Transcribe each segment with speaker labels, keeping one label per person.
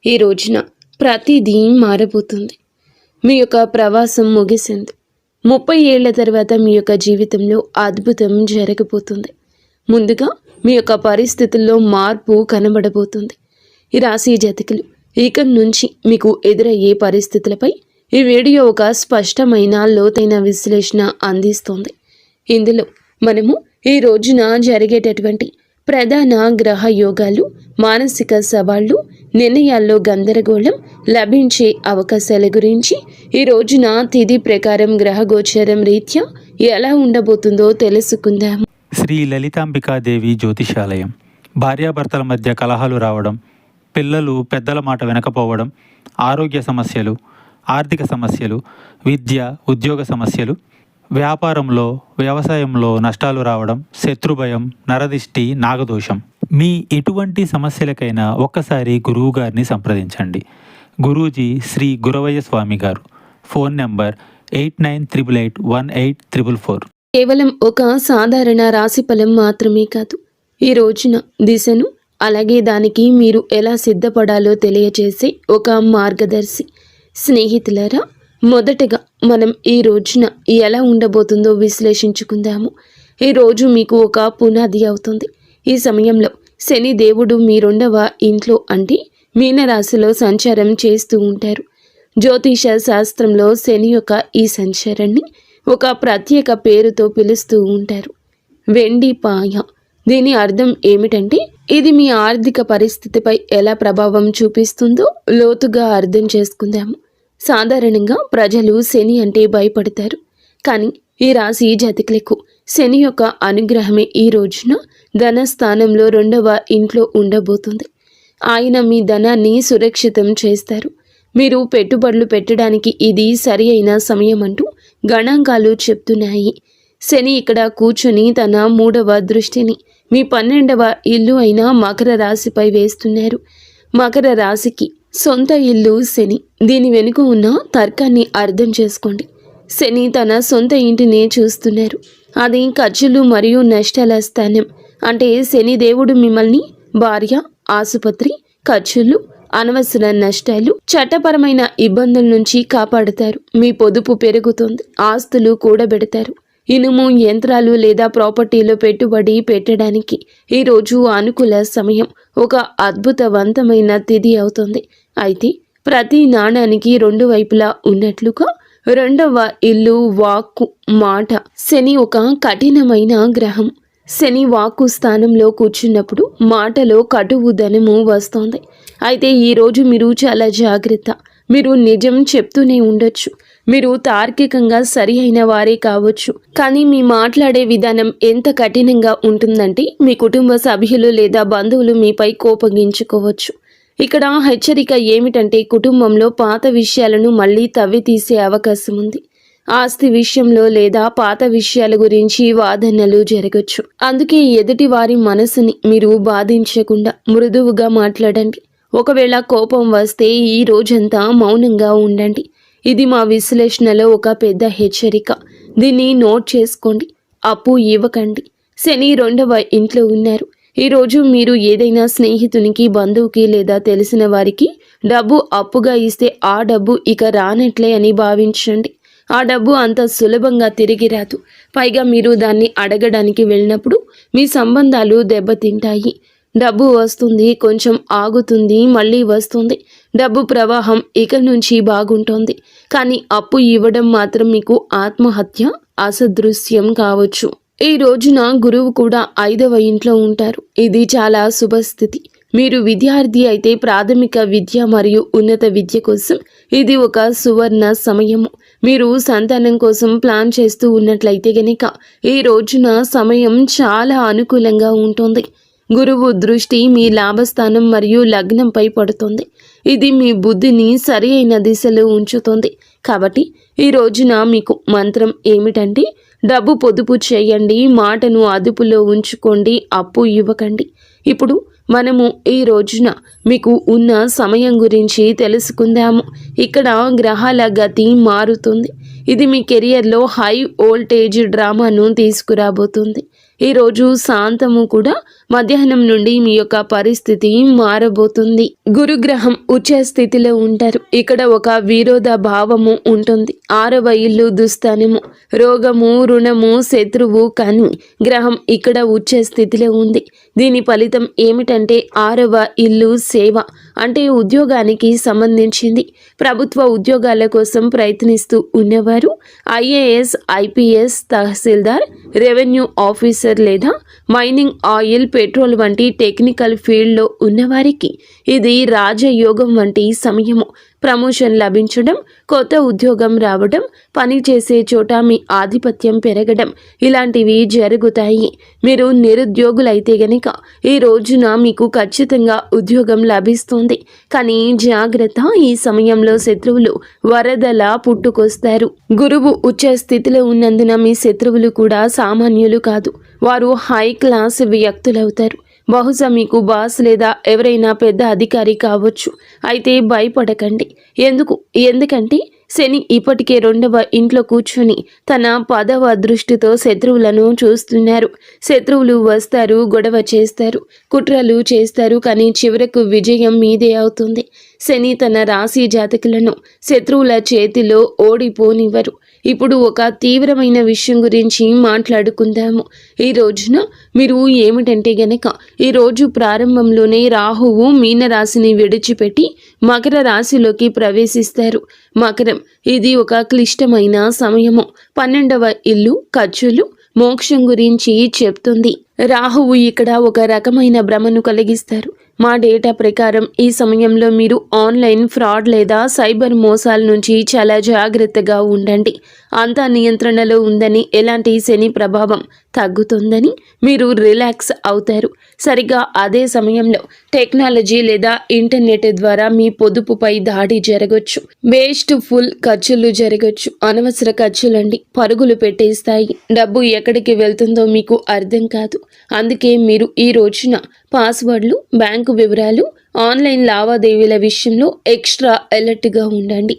Speaker 1: ఈ రోజున ప్రతిదీ మారబోతుంది. మీ యొక్క ప్రవాసం ముగిసింది. 30 ఏళ్ల తర్వాత మీ యొక్క జీవితంలో అద్భుతం జరగబోతుంది. ముందుగా మీ యొక్క పరిస్థితుల్లో మార్పు కనబడబోతుంది. ఈ రాశి జాతకులు ఇక నుంచి మీకు ఎదురయ్యే పరిస్థితులపై ఈ వీడియో ఒక స్పష్టమైన లోతైన విశ్లేషణ అందిస్తుంది. ఇందులో మనము ఈ రోజున జరిగేటటువంటి ప్రధాన గ్రహ యోగాలు, మానసిక సవాళ్లు, నిర్ణయాల్లో గందరగోళం, లభించే అవకాశాల గురించి, ఈ రోజున తిథి ప్రకారం గ్రహ గోచారం రీత్యా ఎలా ఉండబోతుందో తెలుసుకుందాం.
Speaker 2: శ్రీ లలితాంబికాదేవి జ్యోతిషాలయం. భార్యాభర్తల మధ్య కలహాలు రావడం, పిల్లలు పెద్దల మాట వెనకపోవడం, ఆరోగ్య సమస్యలు, ఆర్థిక సమస్యలు, విద్య ఉద్యోగ సమస్యలు, వ్యాపారంలో వ్యవసాయంలో నష్టాలు రావడం, శత్రుభయం, నరదిష్టి, నాగదోషం. మీ ఎటువంటి సమస్యలకైనా ఒక్కసారి గురువు గారిని సంప్రదించండి. గురూజీ శ్రీ గురవయ్య స్వామి గారు. Phone number 8988184444.
Speaker 1: కేవలం ఒక సాధారణ రాశి ఫలం మాత్రమే కాదు, ఈ రోజున దిశను, అలాగే దానికి మీరు ఎలా సిద్ధపడాలో తెలియజేసే ఒక మార్గదర్శి. స్నేహితులారా, మొదటగా మనం ఈ రోజున ఎలా ఉండబోతుందో విశ్లేషించుకుందాము. ఈ రోజు మీకు ఒక పునాది అవుతుంది. ఈ సమయంలో శని దేవుడు మీ 2వ ఇంట్లో అంటే మీనరాశిలో సంచారం చేస్తూ ఉంటారు. జ్యోతిష శాస్త్రంలో శని యొక్క ఈ సంచారాన్ని ఒక ప్రత్యేక పేరుతో పిలుస్తూ ఉంటారు, వెండి పాయ. దీని అర్థం ఏమిటంటే ఇది మీ ఆర్థిక పరిస్థితిపై ఎలా ప్రభావం చూపిస్తుందో లోతుగా అర్థం చేసుకుందాము. సాధారణంగా ప్రజలు శని అంటే భయపడతారు, కానీ ఈ రాశి జాతకులకు శని యొక్క అనుగ్రహమే ఈ రోజున ధనస్థానంలో 2వ ఇంట్లో ఉండబోతుంది. ఆయన మీ ధనాన్ని సురక్షితం చేస్తారు. మీరు పెట్టుబడులు పెట్టడానికి ఇది సరి అయిన సమయం అంటూ గణాంకాలు చెప్తున్నాయి. శని ఇక్కడ కూర్చొని తన 3వ దృష్టిని మీ 12వ ఇల్లు అయిన మకర రాశిపై వేస్తున్నారు. మకర రాశికి సొంత ఇల్లు శని. దీని వెనుక ఉన్న తర్కాన్ని అర్థం చేసుకోండి. శని తన సొంత ఇంటినే చూస్తున్నారు. అది ఖర్చులు మరియు నష్టాల స్థానం. అంటే శని దేవుడు మిమ్మల్ని భార్య, ఆసుపత్రి ఖర్చులు, అనవసర నష్టాలు, చట్టపరమైన ఇబ్బందుల నుంచి కాపాడుతారు. మీ పొదుపు పెరుగుతుంది, ఆస్తులు కూడబెడతారు. ఇనుము, యంత్రాలు లేదా ప్రాపర్టీలో పెట్టుబడి పెట్టడానికి ఈరోజు అనుకూల సమయం. ఒక అద్భుతవంతమైన తిథి అవుతుంది. అయితే ప్రతి నాణానికి 2 వైపులా ఉన్నట్లుగా 2వ ఇల్లు, వాక్కు, మాట. శని ఒక కఠినమైన గ్రహం. శని వాక్కు స్థానంలో కూర్చున్నప్పుడు మాటలో కటువు ధనము వస్తోంది. అయితే ఈరోజు మీరు చాలా జాగ్రత్త. మీరు నిజం చెప్తూనే ఉండొచ్చు, మీరు తార్కికంగా సరి అయిన వారే కావచ్చు, కానీ మీ మాట్లాడే విధానం ఎంత కఠినంగా ఉంటుందంటే మీ కుటుంబ సభ్యులు లేదా బంధువులు మీపై కోపగించుకోవచ్చు. ఇక్కడ హెచ్చరిక ఏమిటంటే కుటుంబంలో పాత విషయాలను మళ్ళీ తవ్వి తీసే అవకాశం ఉంది. ఆస్తి విషయంలో లేదా పాత విషయాల గురించి వాదనలు జరగచ్చు. అందుకే ఎదుటి వారి మనసుని మీరు బాధించకుండా మృదువుగా మాట్లాడండి. ఒకవేళ కోపం వస్తే ఈ రోజంతా మౌనంగా ఉండండి. ఇది మా విశ్లేషణలో ఒక పెద్ద హెచ్చరిక. దీన్ని నోట్ చేసుకోండి. అప్పు ఇవ్వకండి. శని 2వ ఇంట్లో ఉన్నారు. ఈరోజు మీరు ఏదైనా స్నేహితునికి, బంధువుకి లేదా తెలిసిన వారికి డబ్బు అప్పుగా ఇస్తే ఆ డబ్బు ఇక రానట్లే అని భావించండి. ఆ డబ్బు అంత సులభంగా తిరిగి రాదు. పైగా మీరు దాన్ని అడగడానికి వెళ్ళినప్పుడు మీ సంబంధాలు దెబ్బతింటాయి. డబ్బు వస్తుంది, కొంచెం ఆగుతుంది, మళ్ళీ వస్తుంది. డబ్బు ప్రవాహం ఇక నుంచి బాగుంటోంది. కానీ అప్పు ఇవ్వడం మాత్రం మీకు ఆత్మహత్య అసదృశ్యం కావచ్చు. ఈ రోజున గురువు కూడా 5వ ఇంట్లో ఉంటారు. ఇది చాలా శుభస్థితి. మీరు విద్యార్థి అయితే ప్రాథమిక విద్య మరియు ఉన్నత విద్య కోసం ఇది ఒక సువర్ణ సమయము. మీరు సంతానం కోసం ప్లాన్ చేస్తూ ఉన్నట్లయితే గనక ఈ రోజున సమయం చాలా అనుకూలంగా ఉంటుంది. గురువు దృష్టి మీ లాభస్థానం మరియు లగ్నంపై పడుతుంది. ఇది మీ బుద్ధిని సరి అయిన దిశలో ఉంచుతుంది. కాబట్టి ఈ రోజున మీకు మంత్రం ఏమిటంటే డబ్బు పొదుపు చేయండి, మాటను అదుపులో ఉంచుకోండి, అప్పు ఇవ్వకండి. ఇప్పుడు మనము ఈ రోజున మీకు ఉన్న సమయం గురించి తెలుసుకుందాము. ఇక్కడ గ్రహాల గతి మారుతుంది. ఇది మీ కెరియర్లో హై వోల్టేజ్ డ్రామాను తీసుకురాబోతుంది. ఈరోజు శాంతము కూడా మధ్యాహ్నం నుండి మీ యొక్క పరిస్థితి మారబోతుంది. గురుగ్రహం ఉచ్చ స్థితిలో ఉంటారు. ఇక్కడ ఒక విరోధ భావము ఉంటుంది. 6వ ఇల్లు దుస్థానము, రోగము, రుణము, శత్రువు. కానీ గ్రహం ఇక్కడ ఉచ్చ స్థితిలో ఉంది. దీని ఫలితం ఏమిటంటే 6వ ఇల్లు సేవ, అంటే ఉద్యోగానికి సంబంధించింది. ప్రభుత్వ ఉద్యోగాల కోసం ప్రయత్నిస్తూ ఉన్నవారు, ఐఏఎస్, ఐపీఎస్, తహసీల్దార్, రెవెన్యూ ఆఫీసర్ లేదా మైనింగ్, ఆయిల్, పెట్రోల్ వంటి టెక్నికల్ ఫీల్డ్లో ఉన్నవారికి ఇది రాజయోగం వంటి సమయము. ప్రమోషన్ లభించడం, కొత్త ఉద్యోగం రావడం, పని చేసే చోట మీ ఆధిపత్యం పెరగడం ఇలాంటివి జరుగుతాయి. మీరు నిరుద్యోగులైతే గనక ఈ రోజున మీకు ఖచ్చితంగా ఉద్యోగం లభిస్తుంది. కానీ జాగ్రత్త, ఈ సమయంలో శత్రువులు వరదలా పుట్టుకొస్తారు. గురువు ఉచ్చ స్థితిలో ఉన్నందున మీ శత్రువులు కూడా సామాన్యులు కాదు. వారు హై క్లాస్ వ్యక్తులవుతారు. బహుశా మీకు బాస్ లేదా ఎవరైనా పెద్ద అధికారి కావచ్చు. అయితే భయపడకండి. ఎందుకంటే శని ఇప్పటికే 2వ ఇంట్లో కూర్చొని తన 10వ దృష్టితో శత్రువులను చూస్తున్నారు. శత్రువులు వస్తారు, గొడవ చేస్తారు, కుట్రలు చేస్తారు. కానీ చివరకు విజయం మీదే అవుతుంది. శని తన రాశి జాతకులను శత్రువుల చేతిలో ఓడిపోనివ్వరు. ఇప్పుడు ఒక తీవ్రమైన విషయం గురించి మాట్లాడుకుందాము. ఈ రోజున మీరు ఏమిటంటే గనక ఈ రోజు ప్రారంభంలోనే రాహువు మీనరాశిని విడిచిపెట్టి మకర రాశిలోకి ప్రవేశిస్తారు. మకరం ఇది ఒక క్లిష్టమైన సమయము. 12వ ఇల్లు ఖర్చులు, మోక్షం గురించి చెప్తుంది. రాహువు ఇక్కడ ఒక రకమైన భ్రమను కలిగిస్తారు. మా డేటా ప్రకారం ఈ సమయంలో మీరు ఆన్లైన్ ఫ్రాడ్ లేదా సైబర్ మోసాల నుంచి చాలా జాగ్రత్తగా ఉండండి. అంతా నియంత్రణలో ఉందని, ఎలాంటి శని ప్రభావం తగ్గుతుందని మీరు రిలాక్స్ అవుతారు. సరిగ్గా అదే సమయంలో టెక్నాలజీ లేదా ఇంటర్నెట్ ద్వారా మీ పొదుపుపై దాడి జరగచ్చు. వేస్ట్ ఫుల్ ఖర్చులు జరగచ్చు. అనవసర ఖర్చులండి పరుగులు పెట్టేస్తాయి. డబ్బు ఎక్కడికి వెళ్తుందో మీకు అర్థం కాదు. అందుకే మీరు ఈ రోజున పాస్వర్డ్లు, బ్యాంకు వివరాలు, ఆన్లైన్ లావాదేవీల విషయంలో ఎక్స్ట్రా అలర్ట్గా ఉండండి.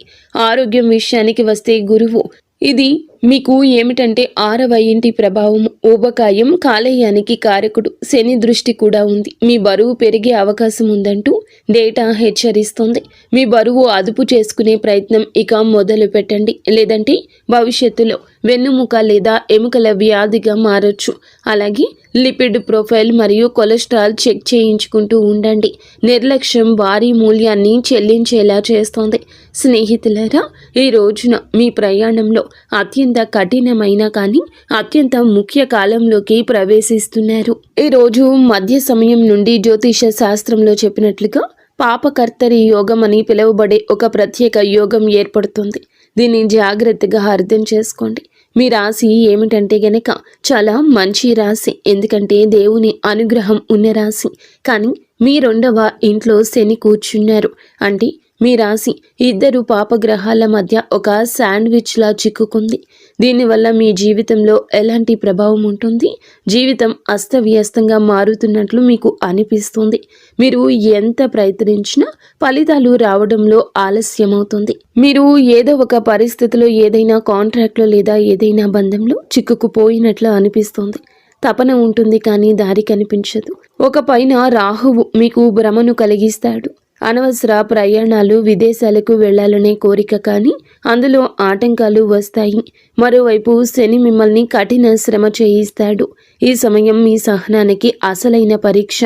Speaker 1: ఆరోగ్యం విషయానికి వస్తే గురువు ఇది మీకు ఏమిటంటే 6వ ఇంటి ప్రభావము. ఊబకాయం, కాలేయానికి కారకుడు. శని దృష్టి కూడా ఉంది. మీ బరువు పెరిగే అవకాశం ఉందంటూ డేటా హెచ్చరిస్తుంది. మీ బరువు అదుపు చేసుకునే ప్రయత్నం ఇక మొదలు పెట్టండి. లేదంటే భవిష్యత్తులో వెన్నుముక లేదా ఎముకల వ్యాధిగా మారచ్చు. అలాగే లిపిడ్ ప్రొఫైల్ మరియు కొలెస్ట్రాల్ చెక్ చేయించుకుంటూ ఉండండి. నిర్లక్ష్యం భారీ మూల్యాన్ని చెల్లించేలా చేస్తోంది. స్నేహితులారా, ఈ రోజున మీ ప్రయాణంలో అత్యంత కఠినమైన కానీ అత్యంత ముఖ్య కాలంలోకి ప్రవేశిస్తున్నారు. ఈ రోజు మధ్య సమయం నుండి జ్యోతిష శాస్త్రంలో చెప్పినట్లుగా పాపకర్తరి యోగం అని పిలువబడే ఒక ప్రత్యేక యోగం ఏర్పడుతుంది. దీన్ని జాగ్రత్తగా అర్థం చేసుకోండి. మీ రాశి ఏమిటంటే గనక చాలా మంచి రాశి. ఎందుకంటే దేవుని అనుగ్రహం ఉన్న రాశి. కానీ మీ 2వ ఇంట్లో శని కూర్చున్నారు. అంటే మీ రాశి 2 పాపగ్రహాల మధ్య ఒక శాండ్విచ్లా చిక్కుకుంది. దీనివల్ల మీ జీవితంలో ఎలాంటి ప్రభావం ఉంటుంది? జీవితం అస్తవ్యస్తంగా మారుతున్నట్లు మీకు అనిపిస్తుంది. మీరు ఎంత ప్రయత్నించినా ఫలితాలు రావడంలో ఆలస్యమవుతుంది. మీరు ఏదో ఒక పరిస్థితిలో, ఏదైనా కాంట్రాక్ట్లో లేదా ఏదైనా బంధంలో చిక్కుకుపోయినట్లు అనిపిస్తుంది. తపన ఉంటుంది కానీ దారి కనిపించదు. ఒక పైన రాహువు మీకు భ్రమను కలిగిస్తాడు. అనవసర ప్రయాణాలు, విదేశాలకు వెళ్లాలనే కోరిక, కానీ అందులో ఆటంకాలు వస్తాయి. మరోవైపు శని మిమ్మల్ని కఠిన శ్రమ చేయిస్తాడు. ఈ సమయం మీ సహనానికి అసలైన పరీక్ష.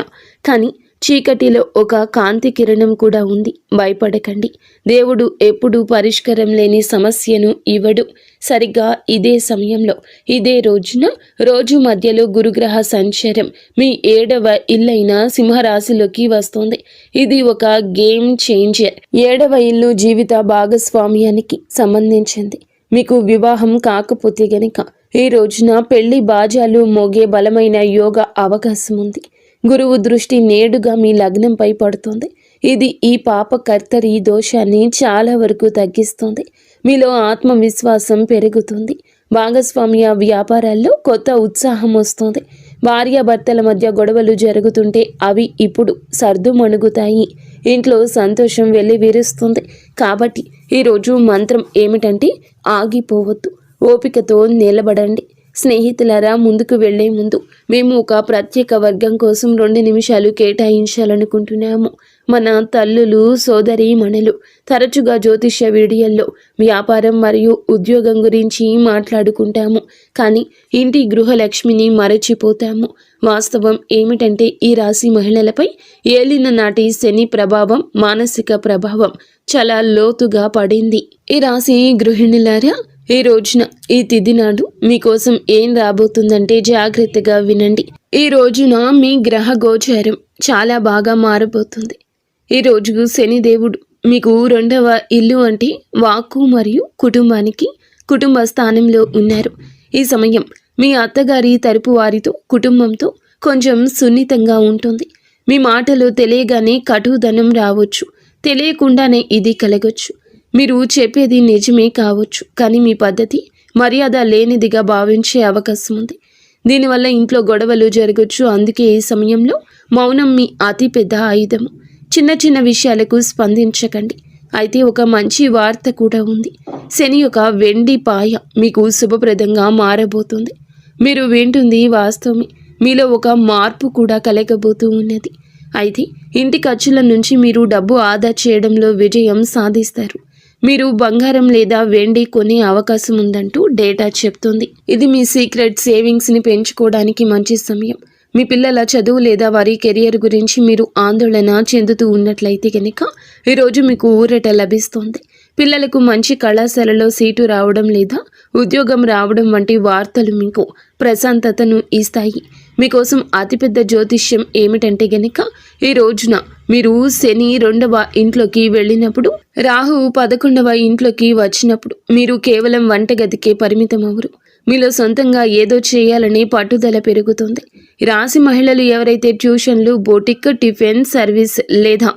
Speaker 1: కానీ చీకటిలో ఒక కాంతి కిరణం కూడా ఉంది. భయపడకండి. దేవుడు ఎప్పుడూ పరిష్కారం లేని సమస్యను ఇవ్వడు. సరిగ్గా ఇదే సమయంలో, ఇదే రోజున, రోజు మధ్యలో గురుగ్రహ సంచారం మీ 7వ ఇల్లైన సింహరాశిలోకి వస్తుంది. ఇది ఒక గేమ్ చేంజర్. 7వ ఇల్లు జీవిత భాగస్వామ్యానికి సంబంధించింది. మీకు వివాహం కాకపోతే గనక ఈ రోజున పెళ్లి బాజాలు మోగే బలమైన యోగ అవకాశం ఉంది. గురువు దృష్టి నేడుగా మీ లగ్నంపై పడుతుంది. ఇది ఈ పాపకర్తరి దోషాన్ని చాలా వరకు తగ్గిస్తుంది. మీలో ఆత్మవిశ్వాసం పెరుగుతుంది. భాగస్వామ్య వ్యాపారాల్లో కొత్త ఉత్సాహం వస్తుంది. భార్యాభర్తల మధ్య గొడవలు జరుగుతుంటే అవి ఇప్పుడు సర్దుమణుగుతాయి. ఇంట్లో సంతోషం వెల్లివిరుస్తుంది. కాబట్టి ఈరోజు మంత్రం ఏమిటంటే ఆగిపోవద్దు. ఓపికతో నిలబడండి. స్నేహితులారా, ముందుకు వెళ్లే ముందు మేము ఒక ప్రత్యేక వర్గం కోసం 2 నిమిషాలు కేటాయించాలనుకుంటున్నాము. మన తల్లులు, సోదరీమణులు తరచుగా జ్యోతిష్య వీడియోల్లో వ్యాపారం మరియు ఉద్యోగం గురించి మాట్లాడుకుంటాము, కానీ ఇంటి గృహలక్ష్మిని మరచిపోతాము. వాస్తవం ఏమిటంటే ఈ రాశి మహిళలపై ఏలిన నాటి శని ప్రభావం, మానసిక ప్రభావం చాలా లోతుగా పడింది. ఈ రాశి గృహిణులారా, ఈ రోజున, ఈ తిథి నాడు మీకోసం ఏం రాబోతుందంటే జాగ్రత్తగా వినండి. ఈ రోజున మీ గ్రహ గోచారం చాలా బాగా మారబోతుంది. ఈ రోజు శనిదేవుడు మీకు 2వ ఇల్లు అంటే వాక్కు మరియు కుటుంబానికి కుటుంబ స్థానంలో ఉన్నారు. ఈ సమయం మీ అత్తగారి తరపు వారితో, కుటుంబంతో కొంచెం సున్నితంగా ఉంటుంది. మీ మాటలో తెలియగానే కటుదనం రావచ్చు, తెలియకుండానే ఇది కలగొచ్చు. మీరు చెప్పేది నిజమే కావచ్చు, కానీ మీ పద్ధతి మర్యాద లేనిదిగా భావించే అవకాశం ఉంది. దీనివల్ల ఇంట్లో గొడవలు జరగచ్చు. అందుకే ఈ సమయంలో మౌనం మీ అతిపెద్ద ఆయుధము. చిన్న చిన్న విషయాలకు స్పందించకండి. అయితే ఒక మంచి వార్త కూడా ఉంది. శని యొక్క వెండి పాయ మీకు శుభప్రదంగా మారబోతుంది. మీరు వింటుంది వాస్తవమే. మీలో ఒక మార్పు కూడా కలగబోతూ ఉన్నది. అయితే ఇంటి ఖర్చుల నుంచి మీరు డబ్బు ఆదా చేయడంలో విజయం సాధిస్తారు. మీరు బంగారం లేదా వెండి కొనే అవకాశం ఉందంటూ డేటా చెప్తుంది. ఇది మీ సీక్రెట్ సేవింగ్స్ని పెంచుకోవడానికి మంచి సమయం. మీ పిల్లల చదువు లేదా వారి కెరియర్ గురించి మీరు ఆందోళన చెందుతూ ఉన్నట్లయితే కనుక ఈరోజు మీకు ఊరట లభిస్తుంది. పిల్లలకు మంచి కళాశాలలో సీటు రావడం లేదా ఉద్యోగం రావడం వంటి వార్తలు మీకు ప్రశాంతతను ఇస్తాయి. మీకోసం అతిపెద్ద జ్యోతిష్యం ఏమిటంటే గనక ఈ రోజున మీరు శని 2వ ఇంట్లోకి వెళ్ళినప్పుడు, రాహు 11వ ఇంట్లోకి వచ్చినప్పుడు మీరు కేవలం వంటగదికే పరిమితం అవ్వరు. మీలో సొంతంగా ఏదో చేయాలని పట్టుదల పెరుగుతుంది. రాశి మహిళలు ఎవరైతే ట్యూషన్లు, బోటిక్, టిఫిన్ సర్వీస్ లేదా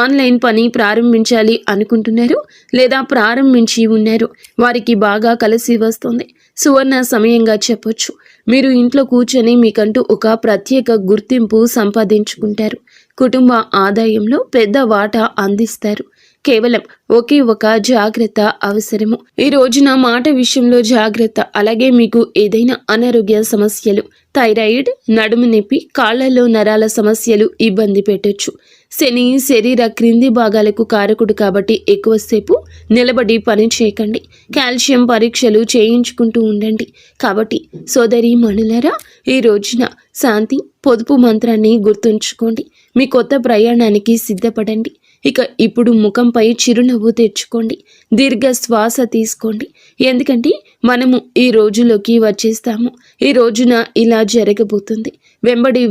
Speaker 1: ఆన్లైన్ పని ప్రారంభించాలి అనుకుంటున్నారో లేదా ప్రారంభించి ఉన్నారో వారికి బాగా కలిసి వస్తుంది. సువర్ణ సమయంగా చెప్పొచ్చు. మీరు ఇంట్లో కూర్చొని మీకంటూ ఒక ప్రత్యేక గుర్తింపు సంపాదించుకుంటారు. కుటుంబ ఆదాయంలో పెద్ద వాటా అందిస్తారు. కేవలం ఒకే ఒక జాగ్రత్త అవసరము. ఈ రోజున మాట విషయంలో జాగ్రత్త. అలాగే మీకు ఏదైనా అనారోగ్య సమస్యలు, థైరాయిడ్, నడుము నొప్పి, కాళ్లలో నరాల సమస్యలు ఇబ్బంది పెట్టొచ్చు. శని శరీర క్రింది భాగాలకు కారకుడు కాబట్టి ఎక్కువసేపు నిలబడి పని చేయకండి. కాల్షియం పరీక్షలు చేయించుకుంటూ ఉండండి. కాబట్టి సోదరి మణులారా, ఈ రోజున శాంతి, పొదుపు మంత్రాన్ని గుర్తుంచుకోండి. మీ కొత్త ప్రయాణానికి సిద్ధపడండి. ఇక ఇప్పుడు ముఖంపై చిరునవ్వు తెచ్చుకోండి. దీర్ఘ శ్వాస తీసుకోండి. ఎందుకంటే మనము ఈ రోజులోకి వచ్చేస్తాము. ఈ రోజున ఇలా జరగబోతుంది.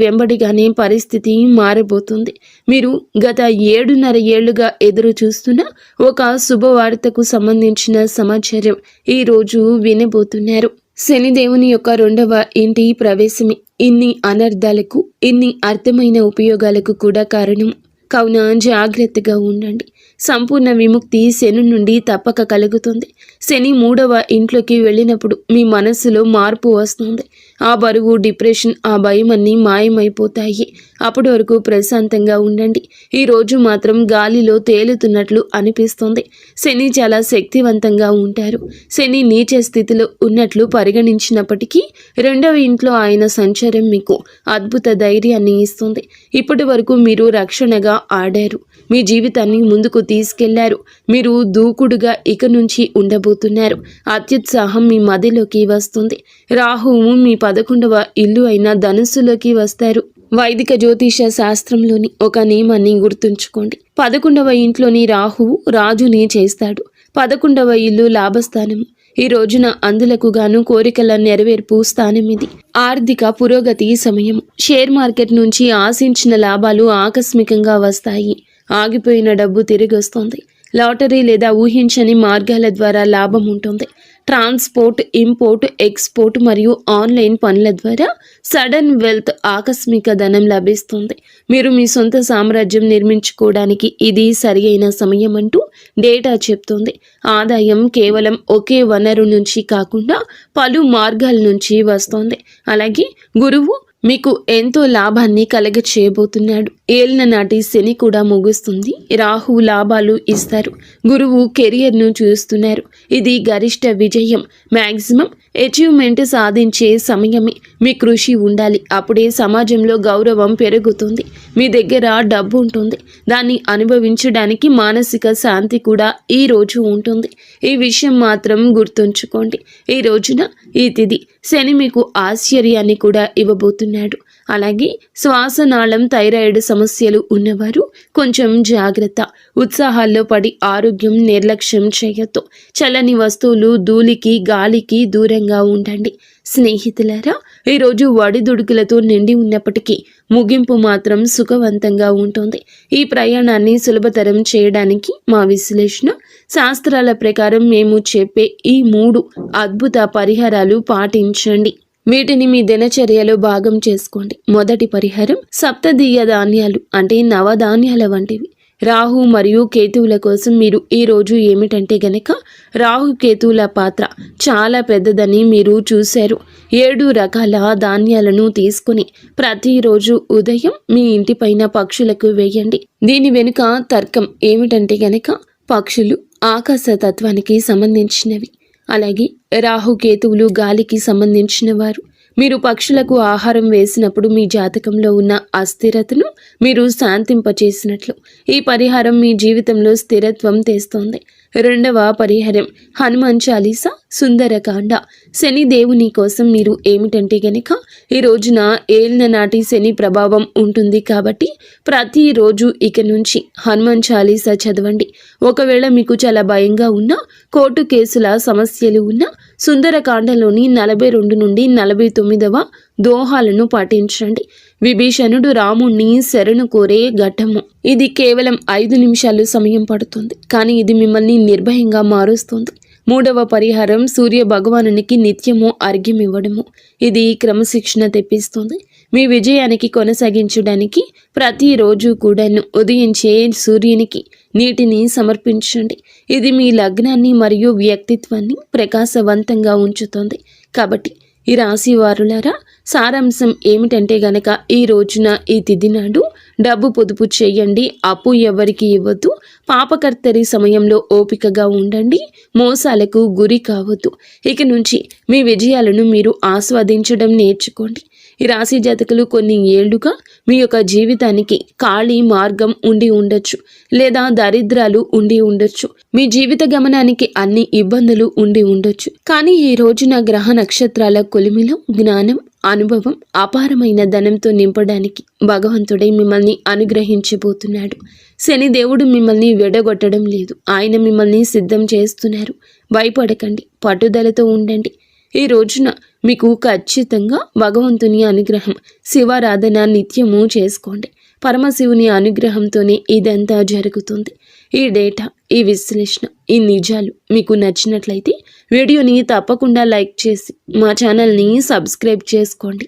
Speaker 1: వెంబడిగానే పరిస్థితి మారబోతుంది. మీరు గత 7.5 ఏళ్లుగా ఎదురు చూస్తున్న ఒక శుభవార్తకు సంబంధించిన సమాచారం ఈ రోజు వినబోతున్నారు. శనిదేవుని యొక్క 2వ ఇంటి ప్రవేశమే ఇన్ని అనర్థాలకు, ఇన్ని అర్థమైన ఉపయోగాలకు కూడా కారణం. కావున జాగ్రత్తగా ఉండండి. సంపూర్ణ విముక్తి శని నుండి తప్పక కలుగుతుంది. శని 3వ ఇంట్లోకి వెళ్ళినప్పుడు మీ మనస్సులో మార్పు వస్తుంది. ఆ బరువు, డిప్రెషన్, ఆ భయం అన్నీ మాయమైపోతాయి. అప్పటి వరకు ప్రశాంతంగా ఉండండి. ఈ రోజు మాత్రం గాలిలో తేలుతున్నట్లు అనిపిస్తుంది. శని చాలా శక్తివంతంగా ఉంటారు. శని నీచ స్థితిలో ఉన్నట్లు పరిగణించినప్పటికీ 2వ ఇంట్లో ఆయన సంచారం మీకు అద్భుత ధైర్యాన్ని ఇస్తుంది. ఇప్పటి వరకు మీరు రక్షణగా ఆడారు. మీ జీవితాన్ని ముందుకు తీసుకెళ్లారు. మీరు దూకుడుగా ఇక నుంచి ఉండబోతున్నారు. అత్యుత్సాహం మీ మదిలోకి వస్తుంది. రాహువు మీ 11వ ఇల్లు అయిన ధనుస్సులోకి వస్తారు. వైదిక జ్యోతిష శాస్త్రంలోని ఒక నియమాన్ని గుర్తుంచుకోండి. 11వ ఇంట్లోని రాహువు రాజుని చేస్తాడు. 11వ ఇల్లు లాభస్థానం. ఈ రోజున అందులకు గాను కోరికల నెరవేర్పు స్థానం ఇది. ఆర్థిక పురోగతి సమయం. షేర్ మార్కెట్ నుంచి ఆశించిన లాభాలు ఆకస్మికంగా వస్తాయి. ఆగిపోయిన డబ్బు తిరిగి వస్తుంది. లాటరీ లేదా ఊహించని మార్గాల ద్వారా లాభం ఉంటుంది. ట్రాన్స్పోర్ట్, ఇంపోర్ట్, ఎక్స్పోర్ట్ మరియు ఆన్లైన్ పనుల ద్వారా సడన్ వెల్త్, ఆకస్మిక ధనం లభిస్తుంది. మీరు మీ సొంత సామ్రాజ్యం నిర్మించుకోవడానికి ఇది సరి అయిన సమయం అంటూ డేటా చెప్తుంది. ఆదాయం కేవలం ఒకే వనరు నుంచి కాకుండా పలు మార్గాల నుంచి వస్తుంది. అలాగే గురువు మీకు ఎంతో లాభాన్ని కలగ చేయబోతున్నాడు. ఏలిన నాటి శని కూడా ముగుస్తుంది. రాహు లాభాలు ఇస్తారు. గురువు కెరియర్ను చూస్తున్నారు. ఇది గరిష్ట విజయం. మ్యాక్సిమం అచీవ్మెంట్ సాధించే సమయమే. మీ కృషి ఉండాలి. అప్పుడే సమాజంలో గౌరవం పెరుగుతుంది. మీ దగ్గర డబ్బు ఉంటుంది. దాన్ని అనుభవించడానికి మానసిక శాంతి కూడా ఈ రోజు ఉంటుంది. ఈ విషయం మాత్రం గుర్తుంచుకోండి. ఈ రోజున ఈ తిథి శని మీకు ఆశ్చర్యాన్ని కూడా ఇవ్వబోతున్నాడు. అలాగే శ్వాసనాళం థైరాయిడ్ సమస్యలు ఉన్నవారు కొంచెం జాగ్రత్త. ఉత్సాహాల్లో పడి ఆరోగ్యం నిర్లక్ష్యం చేయొద్దు. చల్లని వస్తువులు, ధూళికి గాలికి దూరంగా ఉండండి. స్నేహితులారా, ఈరోజు ఒడిదుడుకులతో నిండి ఉన్నప్పటికీ ముగింపు మాత్రం సుఖవంతంగా ఉంటుంది. ఈ ప్రయాణాన్ని సులభతరం చేయడానికి మా విశ్లేషణ శాస్త్రాల ప్రకారం మేము చెప్పే ఈ 3 అద్భుత పరిహారాలు పాటించండి. వీటిని మీ దినచర్యలో భాగం చేసుకోండి. మొదటి పరిహారం సప్తదీయ ధాన్యాలు అంటే నవధాన్యాల వంటివి. రాహు మరియు కేతువుల కోసం మీరు ఈ రోజు ఏమిటంటే గనక రాహు కేతువుల పాత్ర చాలా పెద్దదని మీరు చూశారు. 7 రకాల ధాన్యాలను తీసుకుని ప్రతిరోజు ఉదయం మీ ఇంటిపైన పక్షులకు వేయండి. దీని వెనుక తర్కం ఏమిటంటే గనక పక్షులు ఆకాశ తత్వానికి సంబంధించినవి. అలాగే రాహుకేతువులు గాలికి సంబంధించిన వారు. మీరు పక్షులకు ఆహారం వేసినప్పుడు మీ జాతకంలో ఉన్న అస్థిరతను మీరు శాంతింపచేసినట్లు. ఈ పరిహారం మీ జీవితంలో స్థిరత్వం తెస్తోంది. రెండవ పరిహారం హనుమాన్ చాలీసా, సుందరకాండ. శని దేవుని కోసం మీరు ఏమిటంటే గనక ఈ రోజున ఏలిన నాటి శని ప్రభావం ఉంటుంది కాబట్టి ప్రతిరోజు ఇక నుంచి హనుమాన్ చాలీసా చదవండి. ఒకవేళ మీకు చాలా భయంగా ఉన్నా, కోర్టు కేసుల సమస్యలు ఉన్నా సుందరకాండలోని 42 నుండి 49వ దోహాలను పాటించండి. విభీషణుడు రాముణ్ణి శరణు కోరే ఘట్టము. ఇది కేవలం 5 నిమిషాలు సమయం పడుతుంది, కానీ ఇది మిమ్మల్ని నిర్భయంగా మారుస్తుంది. మూడవ పరిహారం సూర్య భగవానునికి నిత్యము అర్ఘ్యం ఇవ్వడము. ఇది క్రమశిక్షణ తెప్పిస్తుంది. మీ విజయానికి కొనసాగించడానికి ప్రతిరోజు కూడాను ఉదయించే సూర్యునికి నీటిని సమర్పించండి. ఇది మీ లగ్నాన్ని మరియు వ్యక్తిత్వాన్ని ప్రకాశవంతంగా ఉంచుతుంది. కాబట్టి ఈ రాశి వారులారా, సారాంశం ఏమిటంటే గనక ఈ రోజున ఈ తిథి నాడు డబ్బు పొదుపు చేయండి. అప్పు ఎవరికి ఇవ్వద్దు. పాపకర్తరి సమయంలో ఓపికగా ఉండండి. మోసాలకు గురి కావద్దు. ఇక నుంచి మీ విజయాలను మీరు ఆస్వాదించడం నేర్చుకోండి. ఈ రాశి జాతకులు కొన్ని ఏళ్లుగా మీ యొక్క జీవితానికి ఖాళీ మార్గం ఉండి ఉండొచ్చు, లేదా దరిద్రాలు ఉండి ఉండొచ్చు. మీ జీవిత గమనానికి అన్ని ఇబ్బందులు ఉండి ఉండొచ్చు. కానీ ఈ రోజున గ్రహ నక్షత్రాల కొలిమిలో జ్ఞానం, అనుభవం, అపారమైన ధనంతో నింపడానికి భగవంతుడే మిమ్మల్ని అనుగ్రహించబోతున్నాడు. శని దేవుడు మిమ్మల్ని విడగొట్టడం లేదు. ఆయన మిమ్మల్ని సిద్ధం చేస్తున్నారు. భయపడకండి, పట్టుదలతో ఉండండి. ఈ రోజున మీకు ఖచ్చితంగా భగవంతుని అనుగ్రహం, శివారాధన నిత్యము చేసుకోండి. పరమశివుని అనుగ్రహంతోనే ఇదంతా జరుగుతుంది. ఈ డేటా, ఈ విశ్లేషణ, ఈ నిజాలు మీకు నచ్చినట్లయితే వీడియోని తప్పకుండా లైక్ చేసి మా ఛానల్ని సబ్స్క్రైబ్ చేసుకోండి.